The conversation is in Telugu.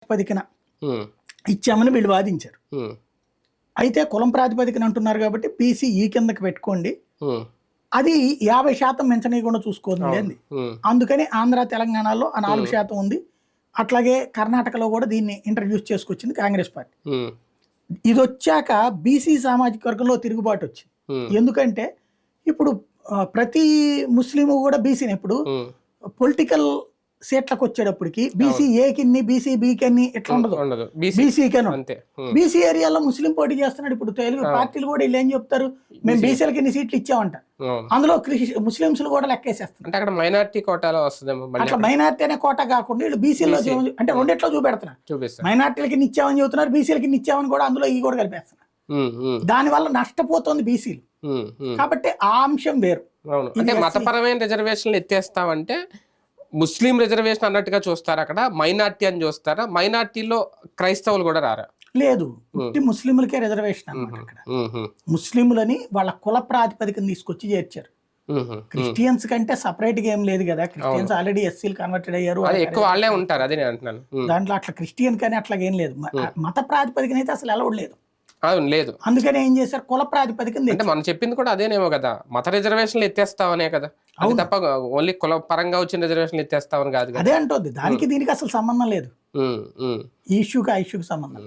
ప్రాతిపదికన ఉమ్, ఇచ్చామని వీళ్ళు వాదించారు. ఉమ్, అయితే కులం ప్రాతిపదికన అంటున్నారు కాబట్టి బీసీ ఈ కిందకి పెట్టుకోండి, ఉమ్, అది 50% మించనీయకుండా చూసుకోండి అంది. ఉమ్, అందుకని ఆంధ్ర తెలంగాణలో ఆ 4% ఉంది. అట్లాగే కర్ణాటకలో కూడా దీన్ని ఇంట్రడ్యూస్ చేసుకొచ్చింది కాంగ్రెస్ పార్టీ. ఉమ్, ఇది వచ్చాక బీసీ సామాజిక వర్గంలో తిరుగుబాటు వచ్చింది. ఉమ్, ఎందుకంటే ఇప్పుడు ప్రతి ముస్లిము కూడా బీసీని ఇప్పుడు ఉమ్, పొలిటికల్ సీట్లకు వచ్చేటప్పటికి బీసీ ఏకిన్ని బీసీ బీకన్ని ఇట్లా ఉండదు, ఉండదు బీసీకను. అంతే. బీసీ ఏరియాలో ముస్లిం పోటీ చేస్తున్నాడు. ఇప్పుడు తెలుగు పార్టీలు కూడా వీళ్ళు ఏం చెప్తారు, మేము బీసీలకి ఇన్ని సీట్లు ఇచ్చామంట, అవును. అందులో ముస్లింస్ కూడా లెక్కేసేస్తారు. అంటే అక్కడ మైనారిటీ కోటాలో వస్తుందేమో మళ్ళీ అట్లా మైనార్టీ అనే కోట కాకుండా వీళ్ళు బీసీలో అంటే రెండిట్లో చూపెడుతున్నారు. చూపిస్తారు. మైనార్టీలకి ఇచ్చామని చెబుతున్నారు, బీసీలకి ఇచ్చామని కూడా అందులో ఈ కూడా కలిపేస్తున్నారు. ఉమ్, ఉమ్, దానివల్ల నష్టపోతుంది బీసీలు. ఉమ్, ఉమ్. కాబట్టి ఆ అంశం వేరు. అవును. అంటే మతపరమైన రిజర్వేషన్లు ఎత్తేస్తామంటే ముస్లిం రిజర్వేషన్ అన్నట్టుగా చూస్తారా, అక్కడ మైనార్టీ అని చూస్తారా? మైనార్టీలో క్రైస్తవులు కూడా రారా? లేదు, ఉట్టి ముస్లింలకే రిజర్వేషన్ అన్నమాట. ఇక్కడ ముస్లింలని వాళ్ళ కుల ప్రాతిపదికన తీసుకొచ్చి చేర్చారు. క్రిస్టియన్స్ కంటే సపరేట్ గా ఏం లేదు కదా, క్రిస్టియన్స్ ఆల్రెడీ ఎస్సీలు కన్వర్టెడ్ అయ్యారు, అది ఎక్కువ వాళ్ళే ఉంటారు. అదే నేను అంటున్నాను. దాంట్లో అట్లా క్రిస్టియన్ కానీ అట్లా ఏం లేదు. మత ప్రాతిపదికన అయితే అసలు అలౌడ్ లేదు. అవును, లేదు. అందుకని ఏం చేశారు, కుల ప్రాతిపదికన. అంటే మనం చెప్పింది కూడా అదేనేమో కదా, మత రిజర్వేషన్లు ఎత్తేస్తావనే కదా, అది తప్ప ఓన్లీ కుల పరంగా వచ్చిన రిజర్వేషన్లు ఎత్తేస్తావని కాదు కదా. అదే అంటుంది, దానికి దీనికి అసలు సంబంధం లేదు. ఉమ్, ఉమ్. ఈ ఇష్యూకి ఆ ఇష్యూకి సంబంధం.